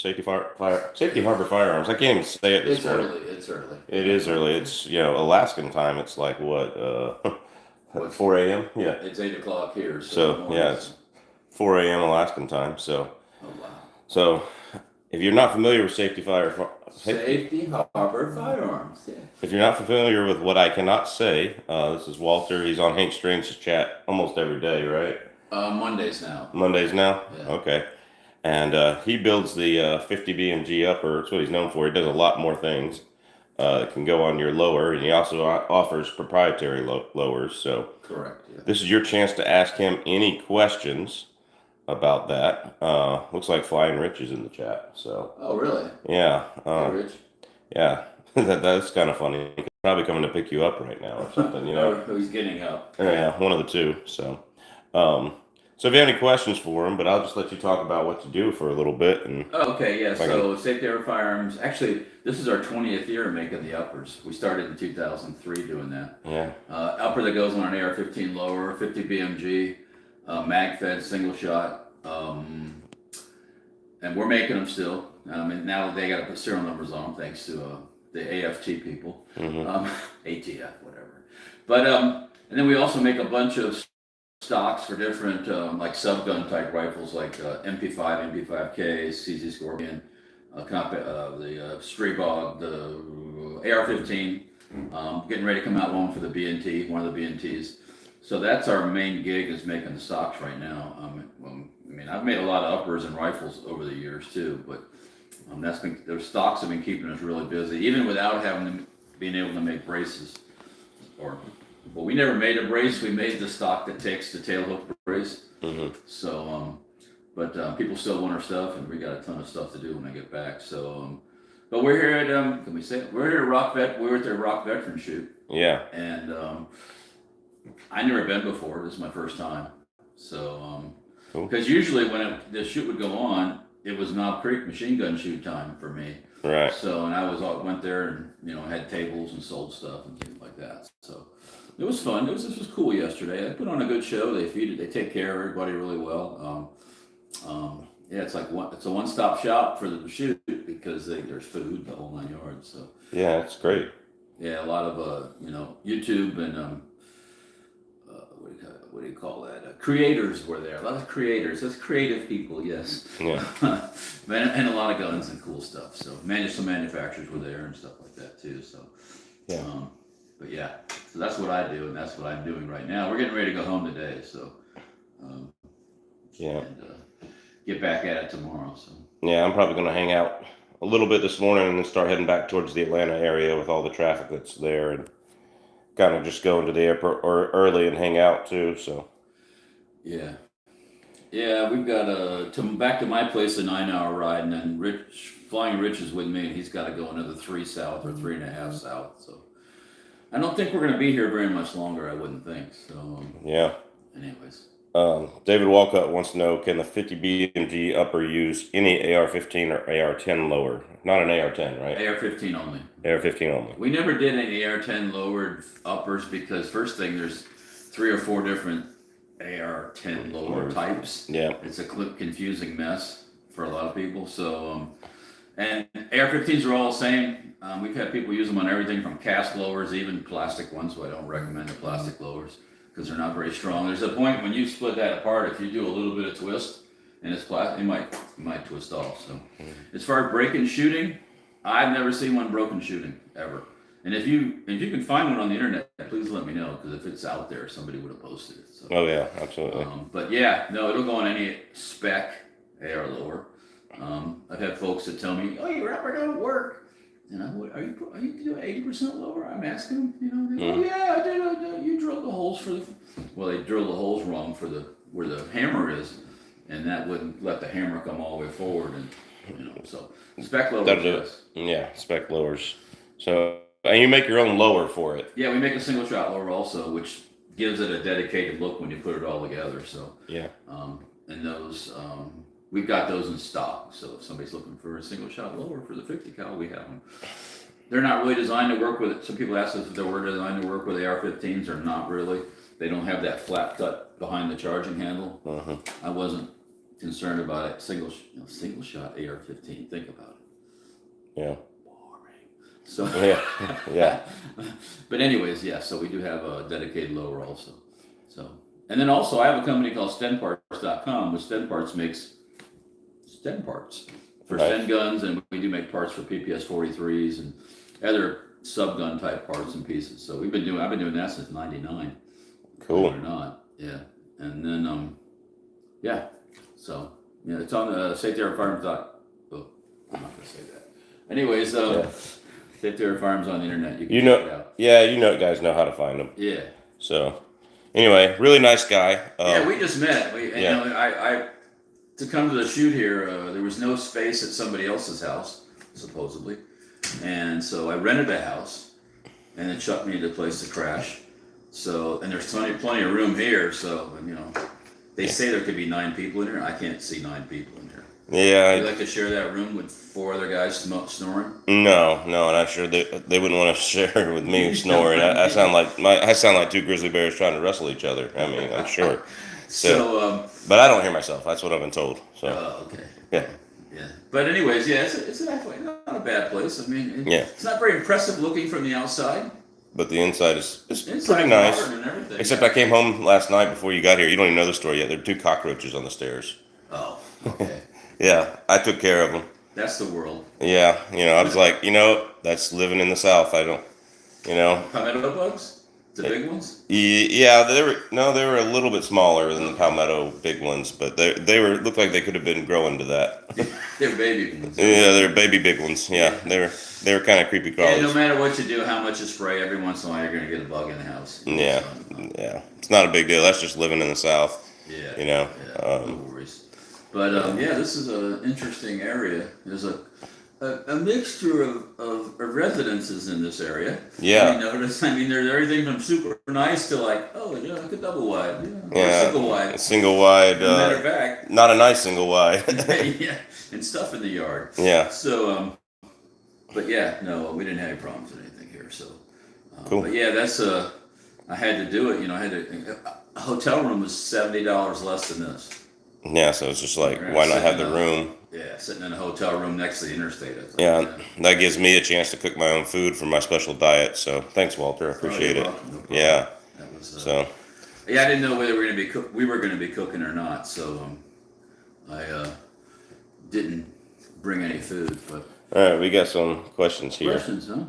Safety Harbor Firearms. I can't even say it this It's morning. early. It's early. It is early. It's Alaskan time. It's like what What's 4 a.m. Yeah. It's 8 o'clock here, so So morning. yeah, it's 4 a.m. Alaskan time. So Oh wow. so if you're not familiar with Safety Harbor Firearms. Yeah. if you're not familiar with what I cannot say, this is Walter. He's on Hank Strange's chat almost every day, right? Mondays now. Mondays now. Yeah. Okay. And he builds the 50 BMG upper. That's what he's known for. He does a lot more things. That can go on your lower, and he also offers proprietary lowers. So Correct. Yeah. this is your chance to ask him any questions about that. Looks like Flying Rich is in the chat. So Oh really? yeah, Hey, Rich. yeah, that's kind of funny. He's probably coming to pick you up right now or something. Oh, he's getting up. Yeah, one of the two. So, so if you have any questions for him, but I'll just let you talk about what to do for a little bit. And Oh, okay, yeah. if I can, So Safety Harbor Firearms. Actually, this is our 20th year making the uppers. We started in 2003 doing that. yeah, Upper that goes on an AR-15 lower, 50 BMG, mag fed, single shot, and we're making them still. And now they got to put serial numbers on them thanks to the AFT people, ATF, whatever. But and then we also make a bunch of stocks for different like subgun type rifles like MP5, MP5K, CZ Scorpion, the Streebog, the AR-15. Getting ready to come out one for the BNT, one of the BNTs. So that's our main gig is making the stocks right now. I mean, I've made a lot of uppers and rifles over the years too, but those stocks have been keeping us really busy, even without being able to make braces. Well, we never made a brace. We made the stock that takes the tail hook brace. So, but people still want our stuff, and we got a ton of stuff to do when I get back. So, but we're here at can we say it? We're here at Rock Vet. We were at the Rock Veteran shoot. yeah, And I never been before. This is my first time. So, cool. Because usually when the shoot would go on, it was Knob Creek machine gun shoot time for me. Right. So, and I went there and had tables and sold stuff and things like that. So it was fun. This was cool yesterday. They put on a good show. They take care of everybody really well. Yeah, it's a one-stop shop for the shoot because there's food the whole 9 yards. So Yeah, it's great. yeah, a lot of YouTube and what do you call that? Creators were there. A lot of creators. That's creative people. Yes. Yeah. And a lot of guns and cool stuff. So some manufacturers were there and stuff like that too. So Yeah. But yeah, so that's what I do, and that's what I'm doing right now. We're getting ready to go home today, so Yeah. and get back at it tomorrow. So Yeah, I'm probably going to hang out a little bit this morning and then start heading back towards the Atlanta area with all the traffic that's there, and kind of just go into the airport early and hang out too. So yeah, we've got back to my place a 9 hour ride, and then Flying Rich is with me, and he's got to go another 3 south or 3.5 south. So I don't think we're going to be here very much longer. I wouldn't think. So yeah. anyways. David Walcott wants to know, can the 50 BMG upper use any AR-15 or AR-10 lower? Not an AR-10, right? AR-15 only. AR-15 only. We never did any AR-10 lowered uppers because first thing, there's 3 or 4 different AR-10 lower types. Yeah. It's a confusing mess for a lot of people. So, and AR-15s are all the same. We've had people use them on everything from cast lowers, even plastic ones. So I don't recommend the plastic lowers because they're not very strong. There's a point when you split that apart, if you do a little bit of twist and it's plastic, it might twist off. So as far as breaking shooting, I've never seen one broken shooting ever. And if you can find one on the internet, please let me know, because if it's out there, somebody would have posted it. So, Oh yeah, absolutely. but yeah, no, it'll go on any spec AR lower. I've had folks that tell me, "Oh, your rubber don't work." And are you doing 80% lower? I'm asking them, they go, "Oh yeah, I did. You drilled the holes for the." Well, they drilled the holes wrong for where the hammer is, and that wouldn't let the hammer come all the way forward, and so spec lowers. That'll do it. Yeah, spec lowers. So, and you make your own lower for it. Yeah, we make a single shot lower also, which gives it a dedicated look when you put it all together. So yeah, and those we've got those in stock. So if somebody's looking for a single shot lower for the 50 cal, we have them. They're not really designed to work with it. Some people ask us if they were designed to work with AR-15s or not really. They don't have that flat cut behind the charging handle. I wasn't concerned about it. Single shot AR-15. Think about it. Yeah. Boring. So Yeah. Yeah. but anyways, yeah. So we do have a dedicated lower also. So and then also I have a company called StenParts.com, which StenParts makes Sten parts for Nice. Sten guns, and we do make parts for PPS 43s and other subgun type parts and pieces. So I've been doing that since '99. Cool. Believe it or not, yeah. And then yeah. So yeah, it's on the Firearms. Oh, I'm not gonna say that. Anyways, Firearms on the internet. You can check it out. Yeah, guys know how to find them. Yeah. So anyway, really nice guy. Yeah, we just met. I to come to the shoot here, there was no space at somebody else's house, supposedly. And so I rented a house, and then Chuck needed a place to crash. So, and there's plenty of room here. So, they say there could be 9 people in here. I can't see 9 people in here. Yeah. Would you like to share that room with 4 other guys snoring? No, and I'm sure they wouldn't want to share it with me snoring. I sound like 2 grizzly bears trying to wrestle each other. I mean, I'm sure. So, but I don't hear myself. That's what I've been told. So. Oh, okay. Yeah. Yeah. But anyways, yeah, it's actually not a bad place. I mean, yeah. It's not very impressive looking from the outside. But the inside is pretty nice. Except I came home last night before you got here. You don't even know the story yet. There are 2 cockroaches on the stairs. Oh, okay. Yeah, I took care of them. That's the world. Yeah, I was like, that's living in the South. I don't, Palmetto bugs? The big ones? Yeah, they were a little bit smaller than the palmetto big ones, but they looked like they could have been growing to that. They're baby ones. Yeah, they're baby big ones. Yeah, they were kind of creepy crawlies. Yeah, no matter what you do, how much you spray, every once in a while you're gonna get a bug in the house. Yeah, it's not a big deal. That's just living in the South. Yeah. No worries. But yeah, this is an interesting area. There's a mixture of residences in this area. Yeah. I notice. There's everything from super nice to like like a double wide. Yeah. Single wide. Single wide. Matter of fact. Not a nice single wide. Yeah, and stuff in the yard. Yeah. So, but yeah, no, we didn't have any problems with anything here. So, cool. But yeah, that's I had to do it. I had to. A hotel room was $70 less than this. Yeah, so it's just like, why not have the room? Yeah, sitting in a hotel room next to the interstate. Yeah, that gives me a chance to cook my own food for my special diet. So thanks, Walter. I appreciate it. No yeah. That was, so. Yeah, I didn't know whether we were going to be cooking or not. So I didn't bring any food. But all right, we got some questions here. Questions, huh?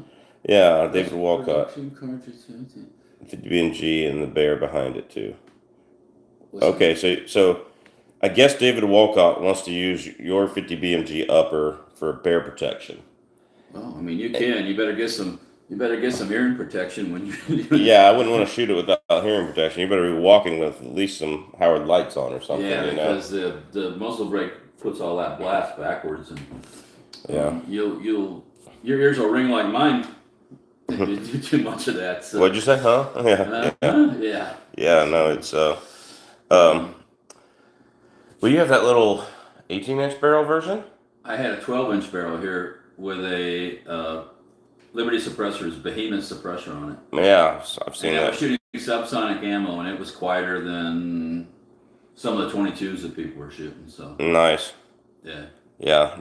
Yeah, David Walcott. 50 BMG and the bear behind it too. Okay, so I guess David Walcott wants to use your 50 BMG upper for bear protection. Well, you can. You better get some hearing protection when you. Yeah, I wouldn't want to shoot it without hearing protection. You better be walking with at least some Howard lights on or something. Yeah, because the muzzle brake puts all that blast backwards, and your ears will ring like mine. If you do too much of that. So. What'd you say? Huh? Yeah. Yeah. No, it's well, you have that little 18-inch barrel version? I had a 12-inch barrel here with a Liberty suppressor's Behemoth suppressor on it. Yeah, I've seen that. I was shooting subsonic ammo, and it was quieter than some of the 22s that people were shooting. So nice. Yeah. Yeah.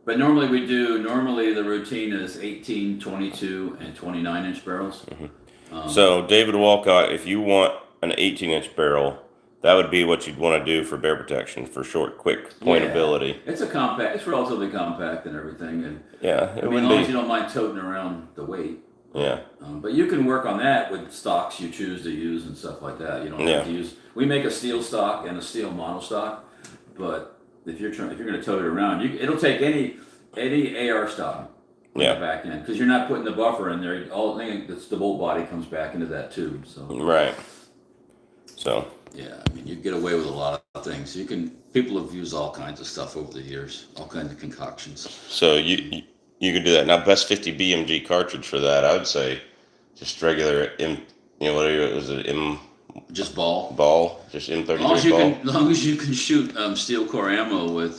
But normally the routine is 18, 22, and 29-inch barrels. Mm-hmm. So David Walcott, if you want an 18-inch barrel, that would be what you'd want to do for bear protection, for short, quick pointability. It's it's relatively compact and everything, and as long as you don't mind toting around the weight. Yeah. But you can work on that with stocks you choose to use and stuff like that. You don't have to use. We make a steel stock and a steel monostock, but if you're going to tote it around, it'll take any AR stock. On the back end, because you're not putting the buffer in there. The bolt body comes back into that tube. So right. So. Yeah, you get away with a lot of things. People have used all kinds of stuff over the years, all kinds of concoctions. So you could do that. Now, best 50 BMG cartridge for that, I would say, just regular whatever was it, just ball, just M33 as long as you can shoot steel core ammo with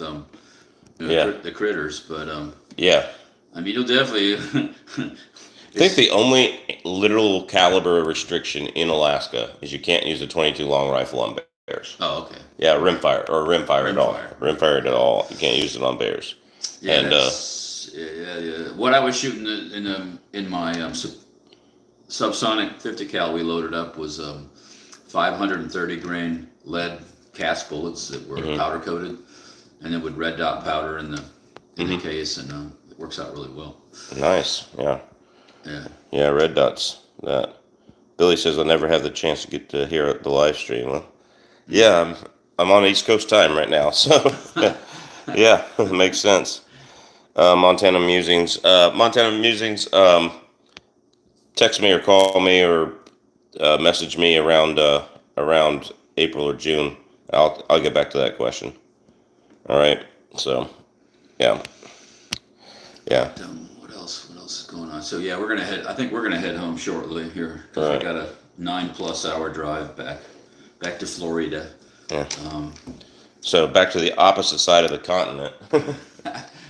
the critters, but you'll definitely. I think the only literal caliber restriction in Alaska is you can't use a 22 long rifle on bears. Oh, okay. Yeah, rimfire at all. Rimfire. Rimfire at all. You can't use it on bears. Yeah, And yeah. What I was shooting in my subsonic 50 cal we loaded up was 530 grain lead cast bullets that were powder coated, and then with red dot powder in the case, and it works out really well. nice. Yeah. Yeah. Yeah, red dots. That Billy says I'll never have the chance to get to hear the live stream. Well, yeah, I'm on East Coast time right now, so yeah, it makes sense. Montana Musings. Text me or call me or message me around April or June. I'll get back to that question. All right. So, yeah. What else? What else is going on? So yeah, I think we're gonna head home shortly here because Right. I got a 9+ hour drive back to Florida. Yeah. So back to the opposite side of the continent.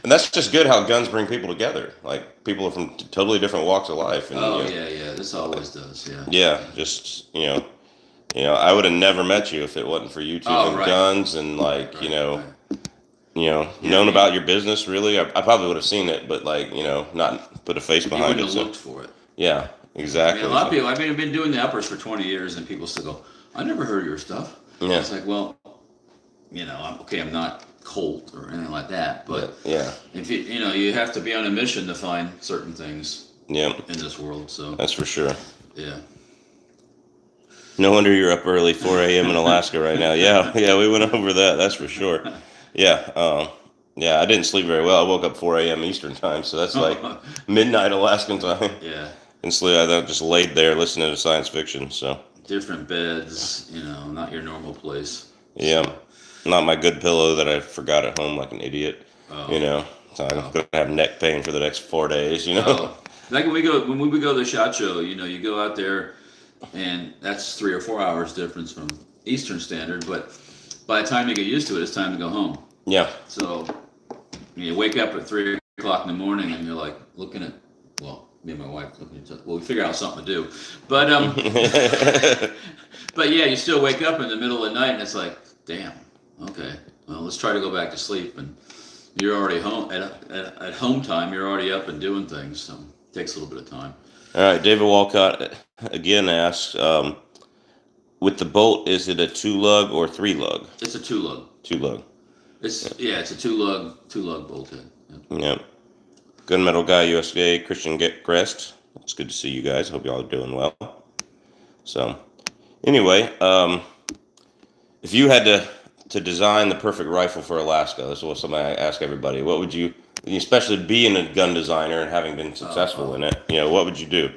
And that's just good how guns bring people together. Like people are from totally different walks of life. And, Yeah. This always does. Yeah. Yeah, just I would have never met you if it wasn't for YouTube and Right. guns and like Right. known about your business. Really, I probably would have seen it, but like not put a face You behind wouldn't it. have So, looked for it. yeah, exactly. A lot of people. I've been doing the uppers for 20 years, and people still go, "I never heard of your stuff." Yeah. It's like, well, I'm not Colt or anything like that, but yeah, if you have to be on a mission to find certain things yeah, in this world. So that's for sure. yeah. No wonder you're up early, 4 a.m. in Alaska right now. Yeah, we went over that. That's for sure. Yeah, I didn't sleep very well. I woke up 4 a.m. Eastern time, so that's like midnight Alaskan time. Yeah. And sleep. I just laid there listening to science fiction. So Different beds, not your normal place. yeah, not my good pillow that I forgot at home like an idiot. Oh. So I'm gonna have neck pain for the next 4 days. Like when we go to the SHOT Show, you go out there, and that's 3 or 4 hours difference from Eastern Standard. But by the time you get used to it, it's time to go home. Yeah. So you wake up at 3 o'clock in the morning, and you're like looking at, me and my wife looking at, we figure out something to do. But but yeah, you still wake up in the middle of the night, and it's like, damn, okay, well, let's try to go back to sleep. And you're already home at home time. You're already up and doing things, so it takes a little bit of time. All right, David Walcott again asks, with the bolt, is it a 2-lug or 3-lug? It's a 2-lug. 2-lug. It's a 2-lug bolthead. Yep. Gunmetal Guy USA, Christian Grest. It's good to see you guys. Hope y'all are doing well. So, anyway, if you had to design the perfect rifle for Alaska, this is something I ask everybody. What would you, especially being a gun designer and having been successful in it, what would you do?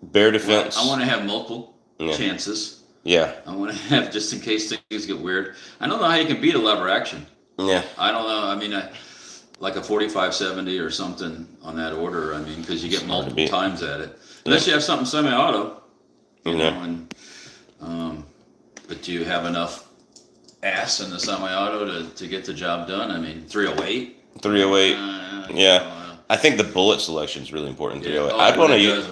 Bear defense. I want to have multiple chances. Yeah. I want to have, just in case things get weird. I don't know how you can beat a lever action. Yeah. I don't know. I mean, like a 45-70 or something on that order. I mean, because you get multiple times at it. Unless you have something semi-auto. But do you have enough ass in the semi-auto to get the job done? I mean, 308. 308. Yeah. I think the bullet selection is really important. 308. I'd want to use.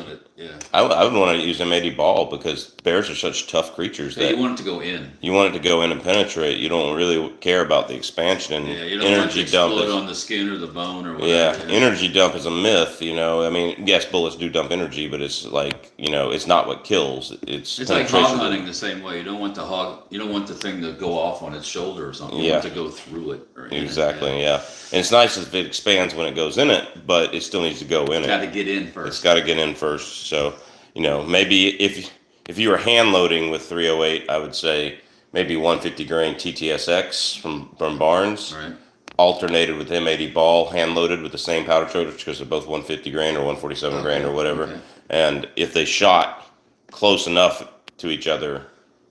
I would want to use M80 ball because bears are such tough creatures that you want it to go in. You want it to go in and penetrate. You don't really care about the expansion and you don't energy want it to dump. Explode on the skin or the bone or whatever. Yeah, energy dump is a myth. I mean, yes, bullets do dump energy, but it's like it's not what kills. It's like hog hunting the same way. You don't want the thing to go off on its shoulder or something. You want it to go through it. Or exactly. Yeah. And it's nice if it expands when it goes in it, but it still needs to go in it. It's got to get in first. It's got to get in first. So, maybe if you were hand loading with 308, I would say maybe 150 grain TTSX from Barnes, right, alternated with M80 ball, hand loaded with the same powder charge because they're both 150 grain or 147 grain or whatever. Okay. And if they shot close enough to each other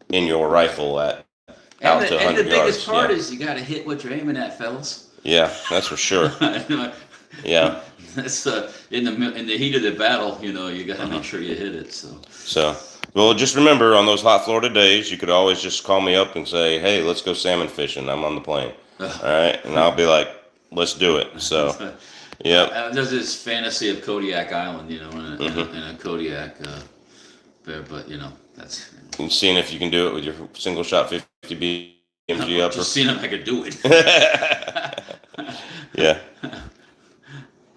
in your rifle out to 100 yards. And the biggest part is you got to hit what you're aiming at, fellas. Yeah, that's for sure. Yeah. That's in the heat of the battle, you got to make sure you hit it. So, well, just remember on those hot Florida days, you could always just call me up and say, "Hey, let's go salmon fishing. I'm on the plane." All right, and I'll be like, "Let's do it." So, yeah. There's this fantasy of Kodiak Island, in a Kodiak, but That's. And seeing if you can do it with your single shot 50 BMG upper. Just seeing if I could do it. Yeah.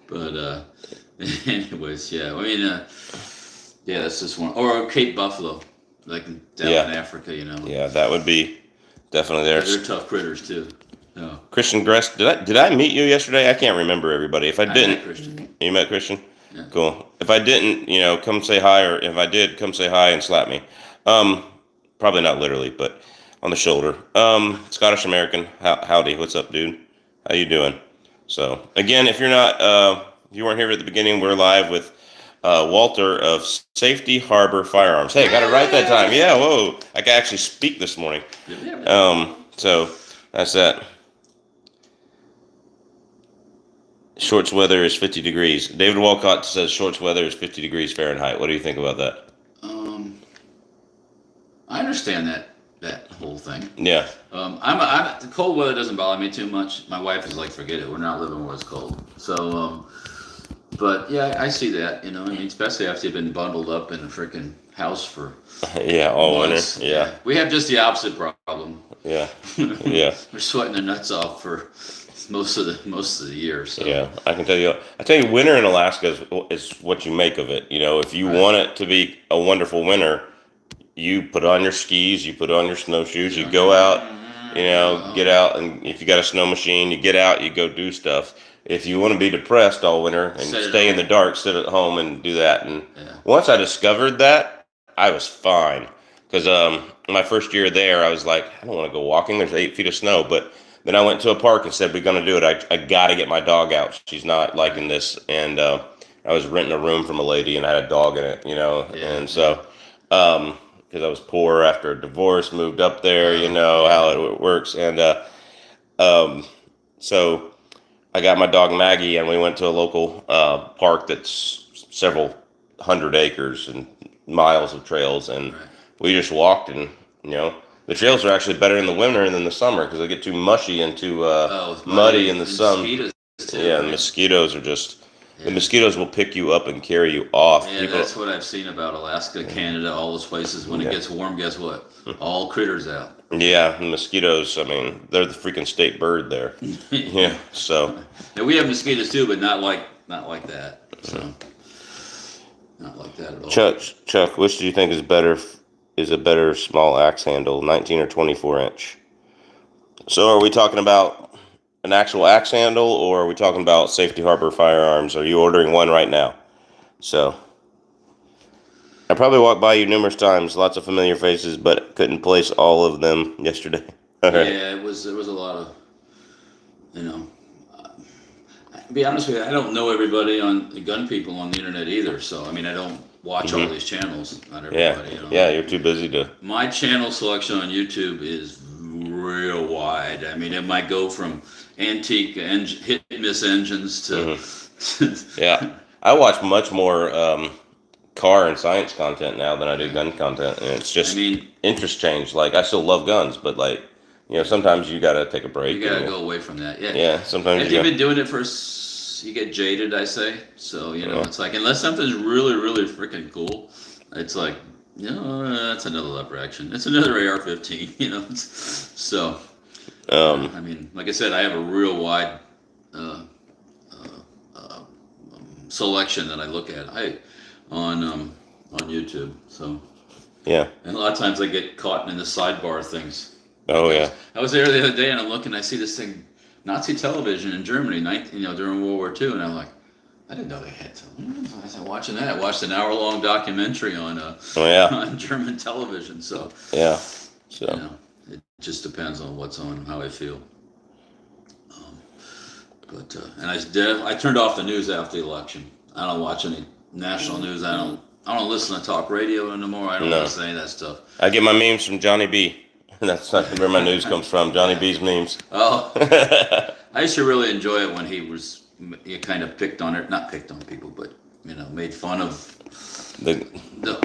But anyways, yeah. I mean, yeah, that's just one. Or Cape Buffalo, like down in Africa, Yeah, that would be definitely there. They're tough critters too. No. Christian Gress, did I meet you yesterday? I can't remember everybody. If I didn't, met Christian. You met Christian? Yeah. Cool. If I didn't, come say hi, or if I did, come say hi and slap me. Probably not literally, but on the shoulder. Scottish American, howdy, what's up, dude? How you doing? So again, if you're not, if you weren't here at the beginning, we're live with Walter of Safety Harbor Firearms. Hey, got it right that time. Yeah, whoa, I can actually speak this morning. So that's that. Shorts weather is 50 degrees. David Walcott says shorts weather is 50 degrees Fahrenheit. What do you think about that? I understand that whole thing. Yeah. The cold weather doesn't bother me too much. My wife is like, forget it. We're not living where it's cold. So, but yeah, I see that. I mean, especially after you've been bundled up in a freaking house for all months. winter. Yeah. We have just the opposite problem. Yeah. Yeah. We're sweating our nuts off for most of the year. So. Yeah, I can tell you. Winter in Alaska is what you make of it. If you want it to be a wonderful winter, you put on your skis, you put on your snowshoes, you go out, get out, and if you got a snow machine, you get out, you go do stuff. If you want to be depressed all winter and stay in the dark, sit at home and do that. And once I discovered that, I was fine. Because my first year there, I was like, I don't want to go walking. There's 8 feet of snow. But then I went to a park and said, we're going to do it. I got to get my dog out. She's not liking this. And I was renting a room from a lady and I had a dog in it, And so, because I was poor after a divorce, moved up there, how it works. And so I got my dog Maggie and we went to a local park that's several hundred acres and miles of trails. And we just walked and, the trails are actually better in the winter than the summer because they get too mushy and too muddy in the sun. The mosquitoes are just, the mosquitoes will pick you up and carry you off. Yeah, that's what I've seen about Alaska, Canada, all those places. When it gets warm, guess what? All critters out. Yeah, the mosquitoes, I mean, they're the freaking state bird there. Yeah, so. Yeah, we have mosquitoes too, but not like that. So, not like that at all. Chuck, which do you think is a better small axe handle, 19 or 24 inch? So are we talking about an actual axe handle or are we talking about Safety Harbor Firearms? Are you ordering one right now? So I probably walked by you numerous times, lots of familiar faces, but couldn't place all of them yesterday. Yeah, there was a lot of, to be honest with you, I don't know everybody on the gun people on the internet either. So, I mean, I don't watch all these channels. Not everybody, Yeah, you're too busy to. My channel selection on YouTube is real wide. I mean, it might go from antique hit and miss engines to. Yeah, I watch much more car and science content now than I do gun content, and it's just interest change. Like I still love guns, but like sometimes you gotta take a break. You gotta go away from that. Yeah. Yeah. Sometimes if you've been doing it for, you get jaded. I say so. It's like unless something's really, really freaking cool, it's like that's another lever action. It's another AR-15. So. I mean, like I said, I have a real wide selection that I look at. On YouTube. So. Yeah. And a lot of times I get caught in the sidebar things. Oh yeah. I was there the other day and I'm looking. I see this thing, Nazi television in Germany, during World War II, and I'm like, I didn't know they had television. I was watching that. I watched an hour-long documentary on on German television. So yeah. So it just depends on what's on, how I feel. And I turned off the news after the election. I don't watch any national news. I don't listen to talk radio anymore. I don't listen to any of that stuff. I get my memes from Johnny B. That's not where my news comes from. Johnny B's memes. Oh, I used to really enjoy it when he kind of not picked on people, but made fun of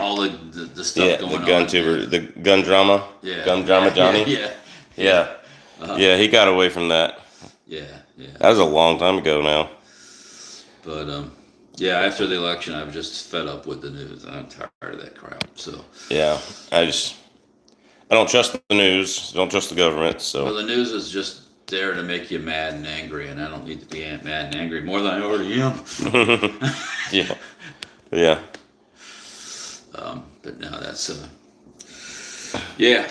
all the stuff going on. The gun tuber, the gun drama. Yeah. Gun drama, Johnny. Yeah. Yeah, he got away from that. Yeah. That was a long time ago now. But Yeah, after the election, I'm just fed up with the news. I'm tired of that crap. So Yeah, I don't trust the news. Don't trust the government. well, So the news is just there to make you mad and angry, and I don't need to be mad and angry more than I already am. yeah, yeah, But no, that's yeah.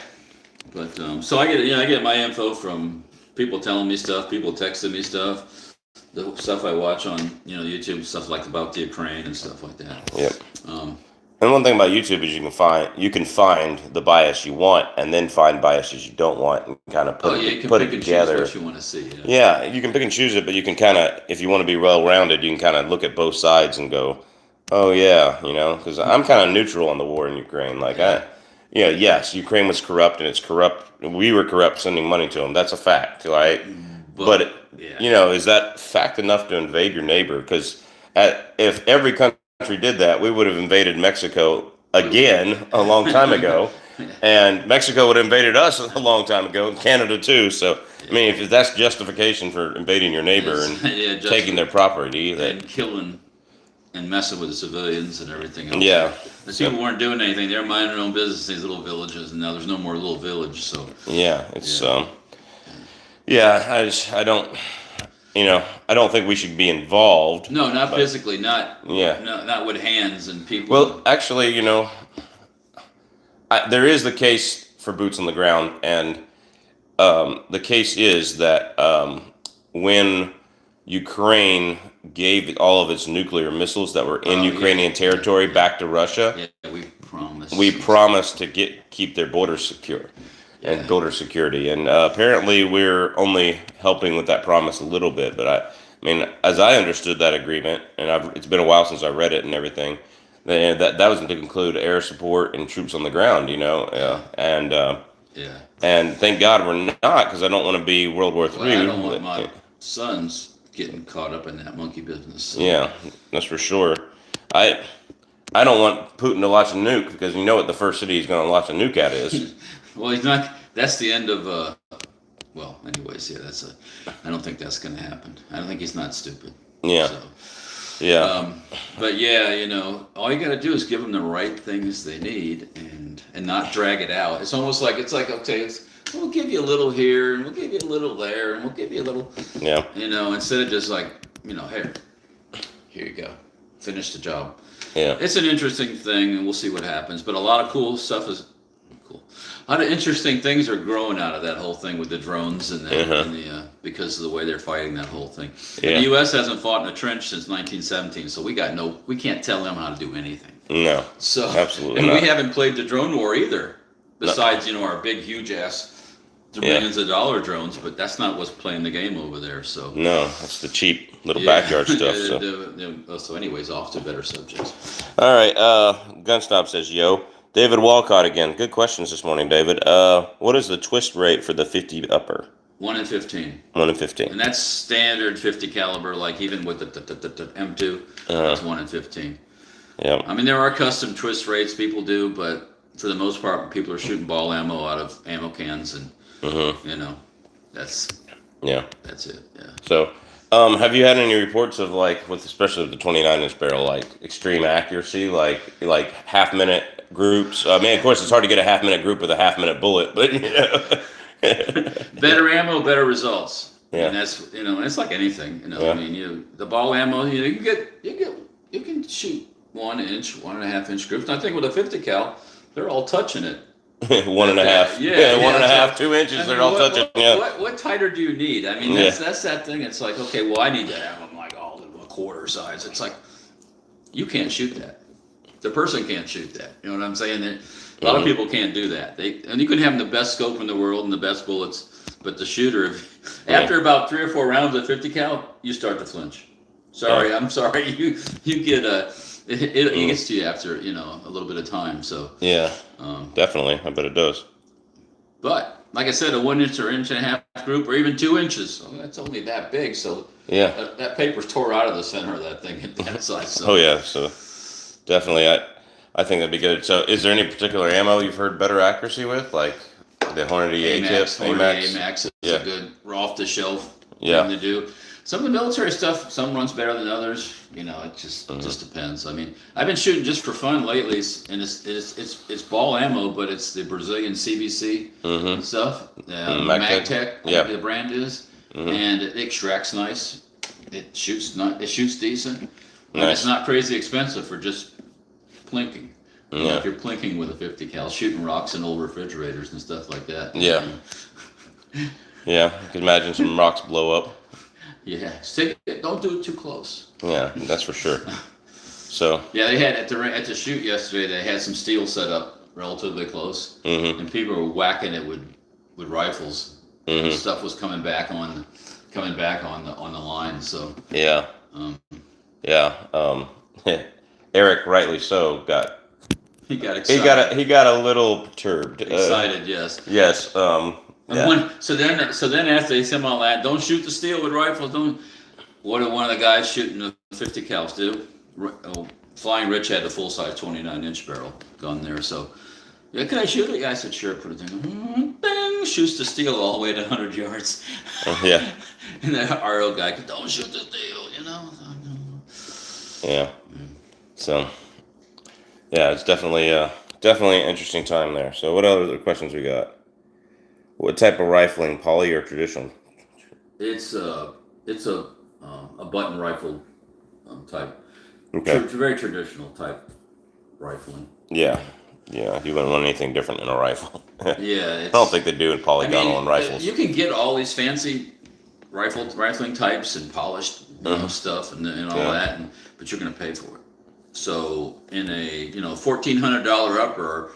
But so I get my info from people telling me stuff, people texting me stuff, the stuff I watch on YouTube, stuff like about the Ukraine and stuff like that. yep. Um, And one thing about YouTube is you can find the bias you want, and then find biases you don't want, and kind of oh yeah, you can put pick it and choose together. what you want to see. Yeah, you can pick and choose it, but you can kind of, if you want to be well rounded, you can kind of look at both sides and go, oh yeah, because I'm kind of neutral on the war in Ukraine. Like Yeah. yes, Ukraine was corrupt and it's corrupt. We were corrupt sending money to them. That's a fact, right? But But yeah, is that fact enough to invade your neighbor? Because if every country did that, we would have invaded Mexico again a long time ago, and Mexico would have invaded us a long time ago, and Canada too. So I mean, if that's justification for invading your neighbor and yeah, just taking their property, that and killing and messing with the civilians and everything else. yeah, The so, people weren't doing anything; they were minding their own business in these little villages, and now there's no more little village. So yeah, it's yeah. yeah, I don't think we should be involved. No, not but, physically, not yeah. not with hands and people. Well, actually, there is the case for boots on the ground, and the case is that when Ukraine gave all of its nuclear missiles that were in Ukrainian territory back to Russia, yeah, we promised to keep their borders secure and border security. And apparently, we're only helping with that promise a little bit. But I mean, as I understood that agreement, and it's been a while since I read it and everything. That was to include air support and troops on the ground, yeah. and thank God we're not, because I don't want to be World War Well, I III. don't want my sons getting caught up in that monkey business. So. Yeah, that's for sure. I I don't want Putin to launch a nuke, because you know what the first city he's going to launch a nuke at is. Well, he's not. That's the end of. Well, anyways, yeah. I don't think that's going to happen. I don't think he's not stupid. Yeah. So. Yeah. But yeah, all you got to do is give them the right things they need and not drag it out. It's almost like okay, we'll give you a little here and we'll give you a little there and we'll give you a little. Yeah. Instead of just like here you go, finish the job. Yeah. It's an interesting thing, and we'll see what happens. But a lot of cool stuff is cool. A lot of interesting things are growing out of that whole thing with the drones and the because of the way they're fighting that whole thing. Yeah. The U.S. hasn't fought in a trench since 1917, so we can't tell them how to do anything. No. So Absolutely and not. we haven't played the drone war either. Besides, our big, huge ass millions of dollar drones, but that's not what's playing the game over there. So no, that's the cheap little backyard stuff. So anyways, off to better subjects. All right. Gunstop says, "Yo, David Walcott again. Good questions this morning, David. What is the twist rate for the 50 upper? 1 in 15. 1 in 15. And that's standard 50 caliber, like even with the M2, it's 1 in 15. Yeah. I mean, there are custom twist rates people do, but for the most part, people are shooting ball ammo out of ammo cans, and that's it. Yeah. So, have you had any reports of especially with the 29-inch barrel, like extreme accuracy, like half-minute groups? I mean, of course, it's hard to get a half-minute group with a half-minute bullet, but better ammo, better results. Yeah. And that's it's like anything. Yeah. I mean, the ball ammo, you can shoot 1 inch, 1.5 inch groups. And I think with a 50 cal, they're all touching it. 1.5. Yeah, 1.5, 2 inches. I mean, they're all touching. What tighter do you need? I mean, that's that thing. It's like, okay, well, I need to have them like all a quarter size. It's like you can't shoot that. The person can't shoot that. You know what I'm saying? A lot of people can't do that. And you can have the best scope in the world and the best bullets, but the shooter, after about 3 or 4 rounds of 50 cal, you start to flinch. Sorry, I'm sorry. You get it gets to you after a little bit of time. So yeah, definitely. I bet it does. But like I said, a 1 inch or 1.5 group, or even 2 inches, that's only that big. So yeah, that paper's tore out of the center of that thing at that size. So. Oh yeah, so definitely, I think that'd be good. So, is there any particular ammo you've heard better accuracy with, like the Hornady A-tip? AMAX is a good off the shelf thing to do. Some of the military stuff, some runs better than others. You know, it just depends. I mean, I've been shooting just for fun lately, and it's ball ammo, but it's the Brazilian CBC stuff, MagTech, I think the brand is, and it extracts nice. It shoots decent. And it's not crazy expensive for just plinking. You know, if you're plinking with a 50 cal, shooting rocks in old refrigerators and stuff like that. Yeah. Yeah, you can imagine some rocks blow up. Yeah, don't do it too close. Yeah, that's for sure. So yeah, they had at the shoot yesterday. They had some steel set up relatively close, and people were whacking it with rifles. Stuff was coming back on the line. So yeah, Eric, rightly so, he got excited. He got a little perturbed. Excited, yes. Yes. So then after they said all that, don't shoot the steel with rifles. Don't. What did one of the guys shooting the 50 cals do? Flying Rich had a full size 29-inch barrel gun there. So, yeah, can I shoot it? Yeah, I said sure. Put it in. Bang! Shoots the steel all the way to 100 yards. Yeah. And the RO guy, don't shoot the steel. You know. Yeah. So, yeah, it's definitely an interesting time there. So, what other questions we got? What type of rifling, poly or traditional? It's a button rifle type. Okay. Very traditional type rifling. Yeah. Yeah. You wouldn't want anything different in a rifle. Yeah. I don't think they do in polygonal and rifles. You can get all these fancy rifling types and polished stuff and all that, but you're going to pay for it. So in a $1,400 upper,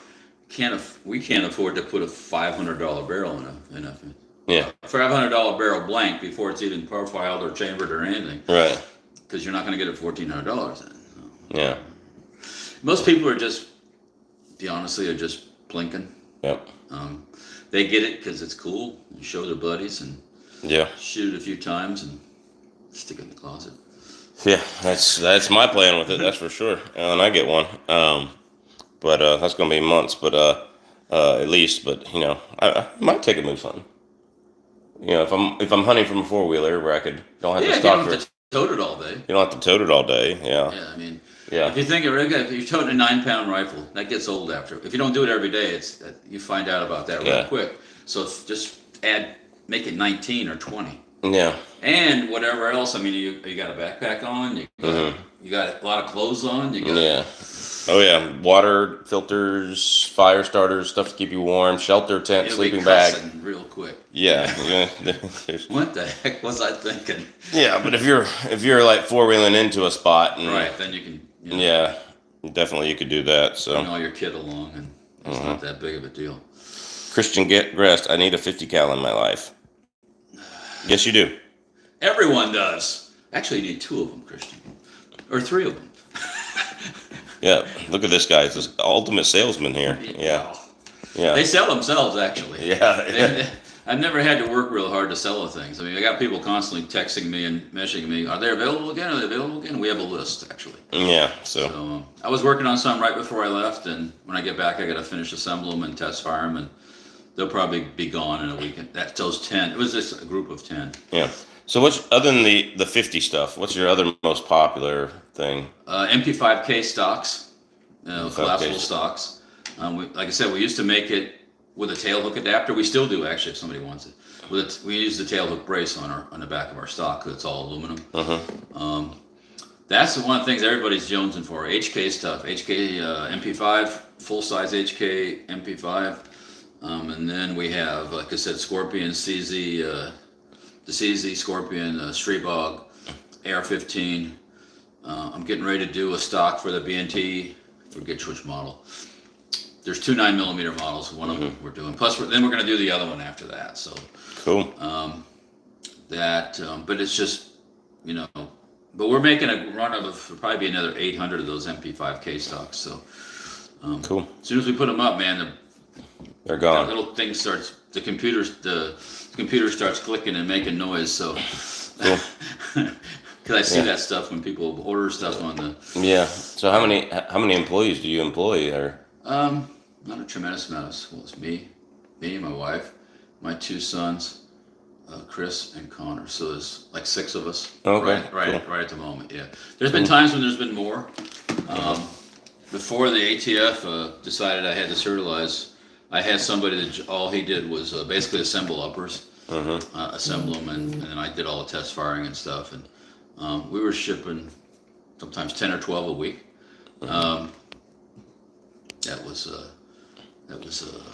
we can't afford to put a $500 barrel in a $500 barrel blank before it's even profiled or chambered or anything. Right. Because you're not going to get it $1,400 in. Yeah. Most people are just plinking. Yep. They get it because it's cool. And show their buddies and shoot it a few times and stick it in the closet. Yeah, that's my plan with it. That's for sure. And I get one. But that's gonna be months. But at least. But I might take a moose hunting. If I'm hunting from a 4-wheeler where I don't have to stop for. Tote it all day. You don't have to tote it all day. Yeah. Yeah, I mean, if you think if you're toting a 9-pound rifle, that gets old after. If you don't do it every day, you find out about that real quick. So just make it 19 or 20. Yeah. And whatever else. I mean, you got a backpack on. You got a lot of clothes on. Oh yeah, water filters, fire starters, stuff to keep you warm, shelter tent, sleeping bag. Real quick. Yeah. What the heck was I thinking? Yeah, but if you're like 4-wheeling into a spot, then you can. Yeah, definitely you could do that. So bring all your kit along, and it's not that big of a deal. Christian Grest, I need a 50 cal in my life. Yes, you do. Everyone does. Actually, you need 2 of them, Christian, or 3 of them. Yeah, look at this guy. It's this ultimate salesman here. Yeah. They sell themselves, actually. Yeah. I've never had to work real hard to sell the things. I mean, I got people constantly texting me and messaging me. Are they available again? Are they available again? We have a list, actually. Yeah. So I was working on some right before I left, and when I get back, I got to finish assemble them and test fire them, and they'll probably be gone in a week. Those 10. It was just a group of 10. Yeah. So other than the 50 stuff, what's your other most popular thing? MP5K stocks, collapsible stocks. Like I said, we used to make it with a tail hook adapter. We still do, actually, if somebody wants it. We use the tail hook brace on the back of our stock because it's all aluminum. That's one of the things everybody's jonesing for. HK stuff, HK MP5, full size HK MP5, and then we have, like I said, Scorpion CZ. The CZ Scorpion Streetbog AR-15. I'm getting ready to do a stock for the BNT. Forget which model. There's 2 9mm models. One of them we're doing. Plus, then we're going to do the other one after that. So cool. But it's just, but we're making a run of probably be another 800 of those MP5K stocks. So cool. As soon as we put them up, man, they're gone. That little thing starts. The computer starts clicking and making noise. So, because I see that stuff when people order stuff on the. Yeah. So how many employees do you employ there? Not a tremendous amount. It's me, my wife, my 2 sons, Chris and Connor. So there's like 6 of us. Okay, Right at the moment. Yeah. There's been times when there's been more. Before the ATF decided I had to serialize, I had somebody that all he did was basically assemble uppers, assemble them, and then I did all the test firing and stuff. And we were shipping sometimes 10 or 12 a week. That was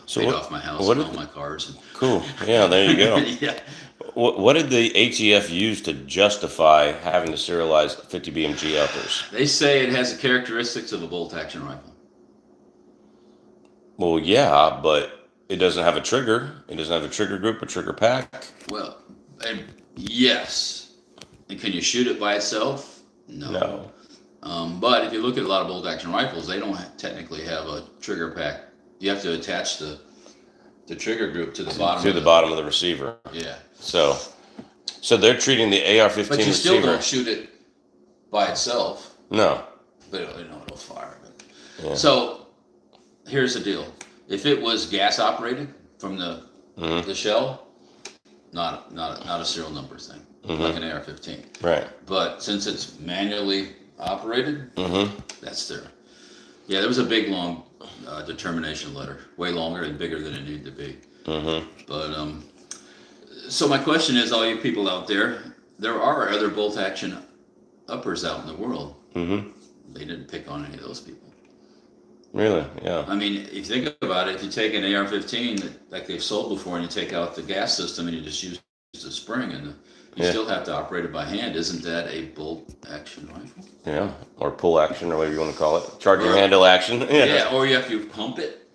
So paid what- off my house what and did- all my cars. And, Cool. Yeah, there you go. yeah. What did the ATF use to justify having to serialize 50 BMG uppers? They say it has the characteristics of a bolt action rifle. Well, yeah, but it doesn't have a trigger. It doesn't have a trigger group, a trigger pack. Well, yes. And can you shoot it by itself? No. But if you look at a lot of bolt action rifles, they don't technically have a trigger pack. You have to attach the trigger group to the bottom. To the bottom of the receiver. Yeah. So they're treating the AR-15 But you still receiver. don't shoot it by itself. No. But it'll fire. Yeah. So here's the deal: if it was gas operated from the shell, not a serial number thing, like an AR-15. Right. But since it's manually operated, that's there. Yeah, there was a big long determination letter, way longer and bigger than it needed to be. But so my question is, all you people out there, there are other bolt action uppers out in the world. They didn't pick on any of those people. Really? Yeah. I mean, if you think about it, if you take an AR-15 like they've sold before, and you take out the gas system and you just use the spring, and you still have to operate it by hand, isn't that a bolt action rifle? Yeah. Or pull action, or whatever you want to call it. Charging handle action. Yeah, or you have to pump it.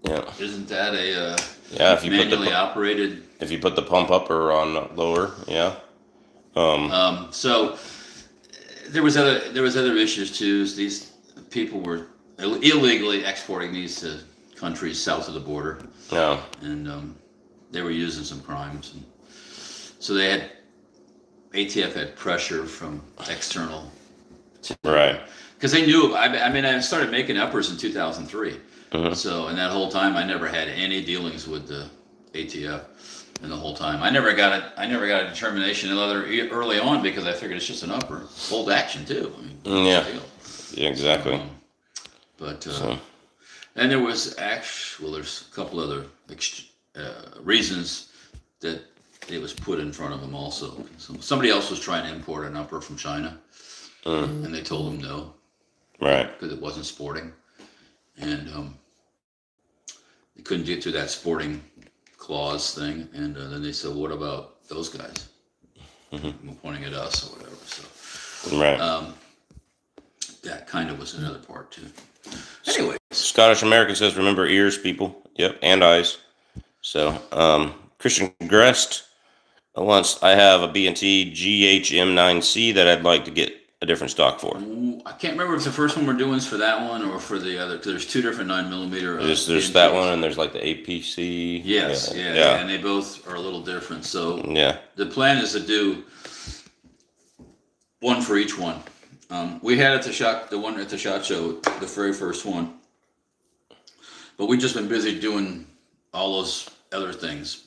Yeah. Isn't that a if you manually operated? If you put the pump up or on lower, yeah. So there was other issues too. These people were illegally exporting these to countries south of the border. Yeah. And they were using some crimes, and so they had ATF had pressure from external. Right. Because they knew. I mean, I started making uppers in 2003. So in that whole time, I never had any dealings with the ATF. And the whole time, I never got a determination early on, because I figured it's just an upper, bolt action too. I mean, Yeah, exactly. And there was there's a couple other reasons that it was put in front of them also. So somebody else was trying to import an upper from China, and they told them no, Right. because it wasn't sporting, and they couldn't get through that sporting clause thing, and then they said, "What about those guys?" Pointing at us or whatever. So, Right. that kind of was another part too. Anyway, Scottish American says, "Remember ears, people." Yep, and eyes. So, Christian Grest wants. I have a B&T GHM9C that I'd like to get a different stock for. I can't remember if the first one we're doing is for that one or for the other, because there's 2 different 9mm. There's that one, and there's like the APC. Yes, yeah, and they both are a little different. So the plan is to do one for each one. We had the one at the SHOT Show, the very first one, but we've just been busy doing all those other things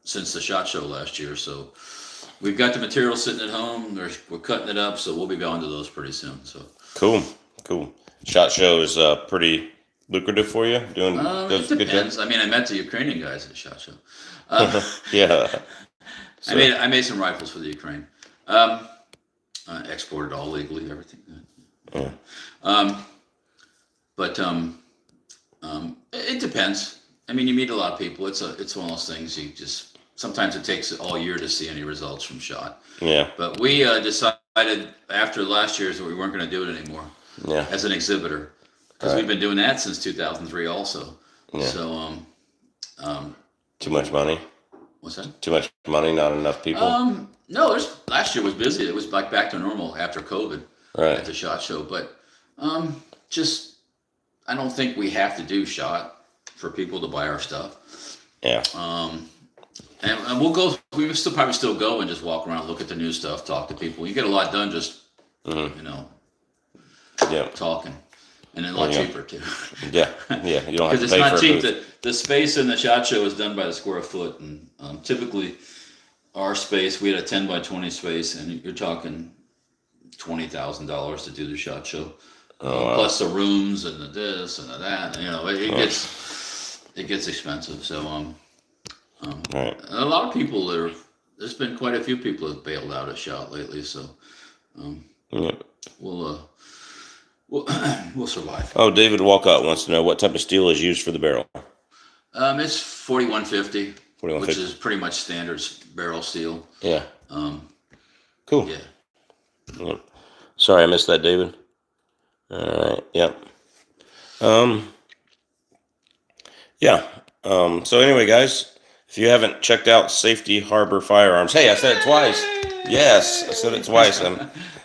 since the SHOT Show last year. So we've got the material sitting at home. We're cutting it up, so we'll be on to those pretty soon. So cool. SHOT Show is pretty lucrative for you. It depends. I mean, I met the Ukrainian guys at SHOT Show. Yeah. So. I made some rifles for the Ukraine. Exported all legally, everything. Yeah. But it depends. I mean, you meet a lot of people. It's one of those things. Sometimes it takes all year to see any results from SHOT. Yeah. But we decided after last year's that we weren't going to do it anymore. Yeah. As an exhibitor, because we've been doing that since 2003 also. Yeah. So too much money. What's that? Too much money, not enough people. No, last year was busy. It was back to normal after COVID at the SHOT Show. But I don't think we have to do SHOT for people to buy our stuff. Yeah. And we'll go. We will probably still go and just walk around, look at the new stuff, talk to people. You get a lot done just talking. and a lot cheaper too. Yeah, yeah. You don't have Because to it's pay not for cheap. it. The space in the SHOT Show is done by the square foot, and typically our space, we had a 10 by 20 space, and you're talking $20,000 to do the SHOT Show, Wow. plus the rooms and the this and the that. It gets expensive. So Right. a lot of people there's been quite a few people have bailed out of SHOT lately. So Yeah. we'll we'll survive. Oh, David Walcott wants to know what type of steel is used for the barrel. It's 4150, 4150. which is pretty much standard barrel steel. Yeah. Cool. Yeah. Yep. Sorry, I missed that, David. All right. Yep. Yeah. So anyway, guys, if you haven't checked out Safety Harbor Firearms, hey, I said it twice. Yes, I said it twice.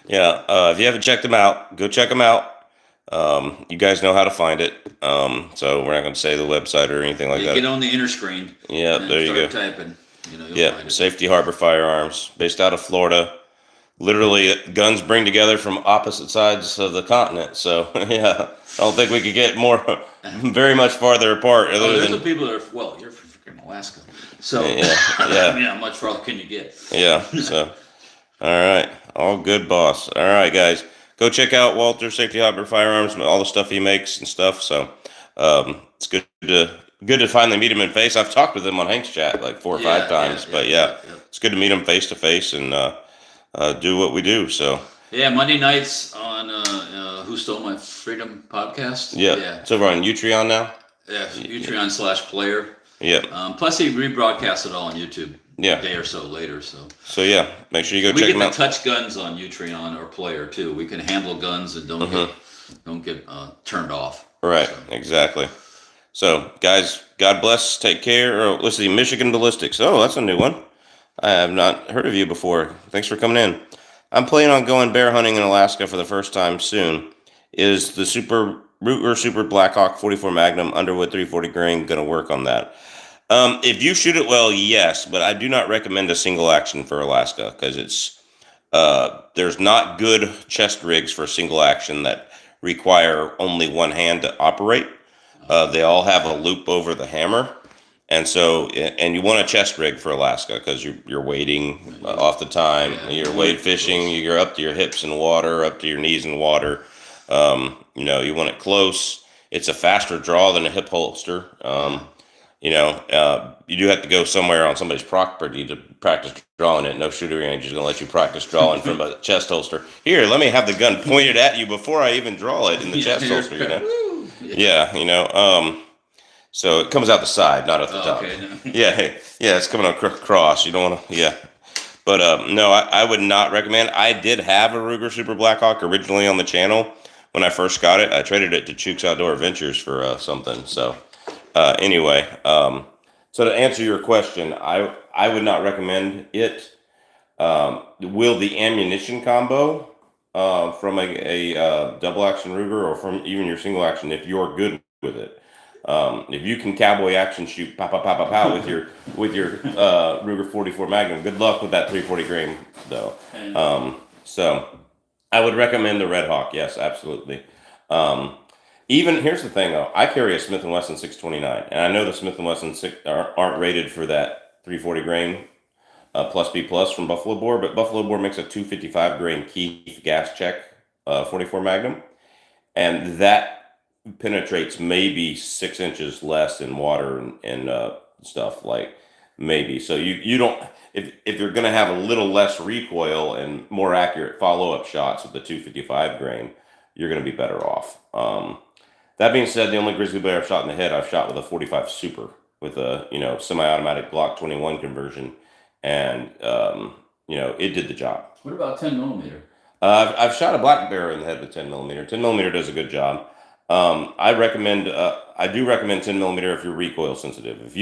Yeah. If you haven't checked them out, go check them out. You guys know how to find it. So we're not going to say the website or anything like that. Get on the inner screen. Yeah, there you go. Typing. You'll find it. Safety Harbor Firearms, based out of Florida. Literally, guns bring together from opposite sides of the continent. So yeah, I don't think we could get very much farther apart. There's some people that are, you're from freaking Alaska. So yeah, much farther can you get? Yeah. So all right, all good, boss. All right, guys, go check out Walter Safety Harbor Firearms, all the stuff he makes and stuff. So it's good to finally meet him in face. I've talked with him on Hank's chat like 4 or 5 times, but it's good to meet him face to face and do what we do. So Monday nights on Who Stole My Freedom podcast. Yeah, it's over on Utreon now. Yeah, Utreon/player. Yeah. Plus he rebroadcasts it all on YouTube. Yeah. A day or so later. So yeah, make sure you go check them out. We get to touch guns on Utreon or player too. We can handle guns and don't get turned off. Right. So. Exactly. So guys, God bless. Take care. Let's see, Michigan Ballistics. Oh, that's a new one. I have not heard of you before. Thanks for coming in. I'm planning on going bear hunting in Alaska for the first time soon. Is the Ruger Super Blackhawk 44 Magnum Underwood 340 grain going to work on that? If you shoot it well, yes, but I do not recommend a single action for Alaska because there's not good chest rigs for single action that require only one hand to operate. They all have a loop over the hammer. And so, and you want a chest rig for Alaska because you're wading off the time. You're wade fishing. You're up to your hips in water, up to your knees in water. You want it close. It's a faster draw than a hip holster. You do have to go somewhere on somebody's property to practice drawing it. No shooting range is going to let you practice drawing from a chest holster. Here, let me have the gun pointed at you before I even draw it in the chest holster. So it comes out the side, not at the top. Okay, no. It's coming across. You don't want to, But no, I would not recommend. I did have a Ruger Super Blackhawk originally on the channel when I first got it. I traded it to Chooks Outdoor Adventures for something. So anyway, so to answer your question, I would not recommend it. Will the ammunition combo from a double action Ruger or from even your single action, if you're good with it? If you can cowboy action shoot pow pow pow pow pow with your Ruger 44 Magnum, good luck with that 340 grain though. So I would recommend the Red Hawk. Yes, absolutely. Even here's the thing though, I carry a Smith & Wesson 629, and I know the Smith & Wesson aren't rated for that 340 grain plus B plus from Buffalo Bore, but Buffalo Bore makes a 255 grain Keith gas check 44 Magnum, and that penetrates maybe 6 inches less in water and stuff, like maybe. So you don't, if you're going to have a little less recoil and more accurate follow-up shots with the 255 grain, you're going to be better off. That being said, the only grizzly bear I've shot in the head, I've shot with a 45 Super with a semi-automatic Glock 21 conversion, and it did the job. What about 10 millimeter? I've shot a black bear in the head with 10 millimeter. 10 millimeter does a good job. I do recommend 10 millimeter if you're recoil sensitive. If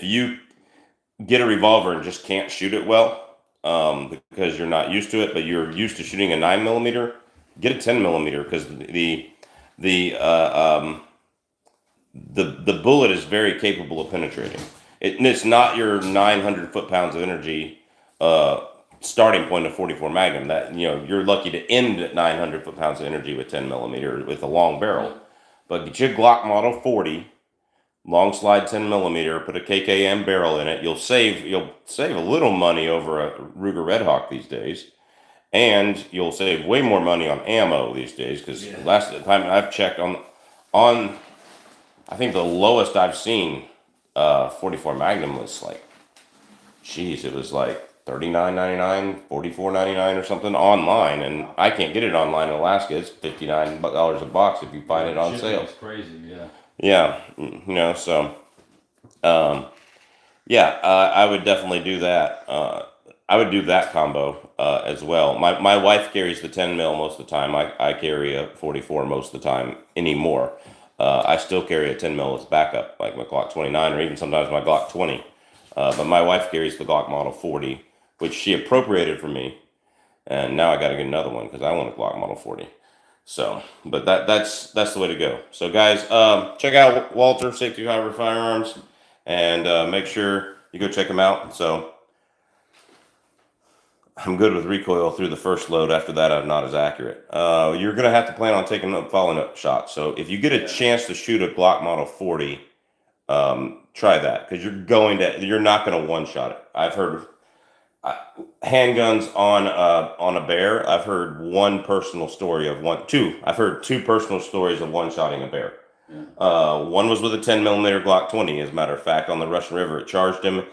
you get a revolver and just can't shoot it well, because you're not used to it, but you're used to shooting a 9 millimeter, get a 10 millimeter because the bullet is very capable of penetrating. It's not your 900 foot-pounds of energy starting point of 44 Magnum. That, you know, you're lucky to end at 900 foot-pounds of energy with 10 millimeter with a long barrel. But get your Glock Model 40, long slide 10 millimeter, put a KKM barrel in it. You'll save a little money over a Ruger Red Hawk these days, and you'll save way more money on ammo these days because last time I've checked on I think the lowest I've seen 44 Magnum was like, geez, it was like $39.99, $44.99 or something online, and I can't get it online in Alaska. It's $59 a box if you find it on sale. It's crazy, yeah. Yeah, you know, so I would definitely do that. I would do that combo as well. My wife carries the 10 mil most of the time. I carry a 44 most of the time anymore. I still carry a 10 mil as backup, like my Glock 29 or even sometimes my Glock 20. But my wife carries the Glock Model 40, which she appropriated for me, and now I got to get another one because I want a Glock Model 40. So, but that's the way to go. So, guys, check out Walter Safety Harbor Firearms, and make sure you go check him out. So, I'm good with recoil through the first load. After that, I'm not as accurate. You're gonna have to plan on taking following up shots. So, if you get a chance to shoot a Glock Model 40. Try that because you're not going to one shot it. I've heard handguns on a bear. I've heard one personal story of two. I've heard two personal stories of one shotting a bear. Yeah. One was with a 10 millimeter Glock 20. As a matter of fact, on the Russian River, it charged him.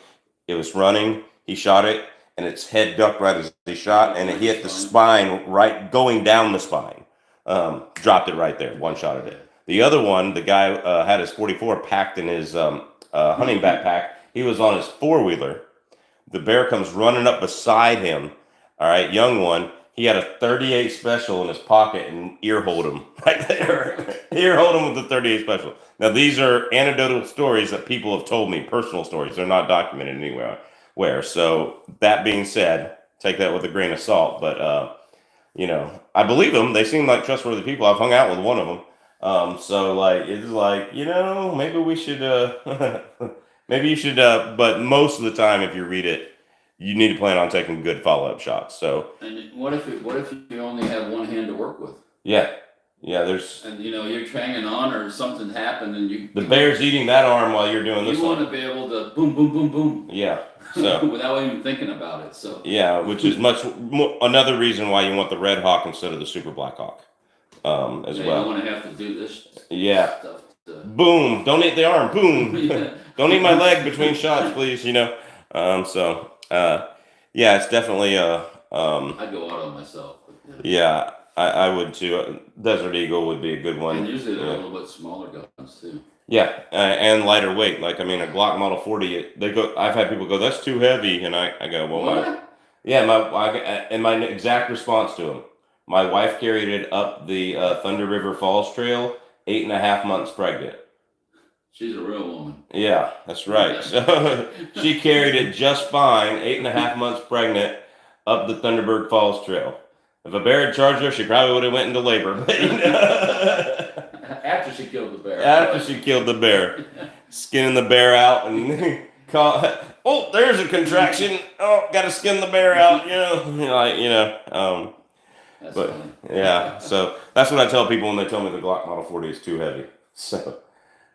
It was running. He shot it, and its head ducked right as he shot, and it hit the spine right going down the spine. Dropped it right there. One shot at it. The other one, the guy had his 44 packed in his hunting backpack. He was on his four-wheeler. The bear comes running up beside him. All right, young one. He had a 38 special in his pocket and ear-holed him right there. Ear-holed him with the 38 special. Now, these are anecdotal stories that people have told me, personal stories. They're not documented anywhere. So, that being said, take that with a grain of salt. But, you know, I believe them. They seem like trustworthy people. I've hung out with one of them. So like, it's like, you know, maybe we should, maybe you should, but most of the time, if you read it, you need to plan on taking good follow-up shots. So, and what if you only have one hand to work with? Yeah, and you know, you're hanging on or something happened and the bear's eating that arm while you're doing this. You want to be able to boom, boom, boom, boom. Yeah. So without even thinking about it. So yeah, which is another reason why you want the Red Hawk instead of the Super Black Hawk. As well. You don't want to have to do this. Yeah. Stuff boom! Don't eat the arm. Boom! Yeah. Don't eat my leg between shots, please. You know. Yeah, it's definitely I'd go auto myself. Yeah, I would too. Desert Eagle would be a good one. And usually they're a little bit smaller guns too. Yeah, and lighter weight. Like, I mean, a Glock Model 40. I've had people go, "That's too heavy," and I go, "Well, my exact response to them. My wife carried it up the Thunder River Falls Trail, 8.5 months pregnant. She's a real woman. Yeah, that's right. So she carried it just fine, 8.5 months pregnant, up the Thunderbird Falls Trail. If a bear had charged her, she probably would have went into labor. After she killed the bear. After she killed the bear, skinning the bear out and oh, there's a contraction. Oh, got to skin the bear out. That's but funny. Yeah, so that's what I tell people when they tell me the Glock Model 40 is too heavy. So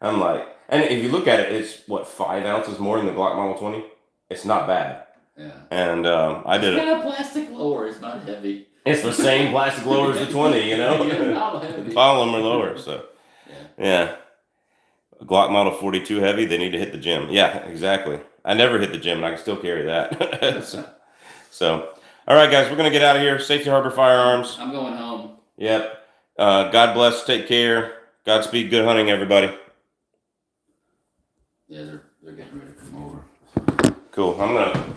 I'm like, and if you look at it, it's what, 5 ounces more than the Glock Model 20. It's not bad. Yeah. And I did it. It's got a plastic lower. It's not heavy. It's the same plastic lower as the 20. You know, all of them are lower. So yeah. Glock Model 40 too heavy. They need to hit the gym. Yeah, exactly. I never hit the gym, and I can still carry that. so. All right, guys, we're going to get out of here. Safety Harbor Firearms. I'm going home. Yep. God bless. Take care. Godspeed. Good hunting, everybody. Yeah, they're getting ready to come over. Cool. I'm going to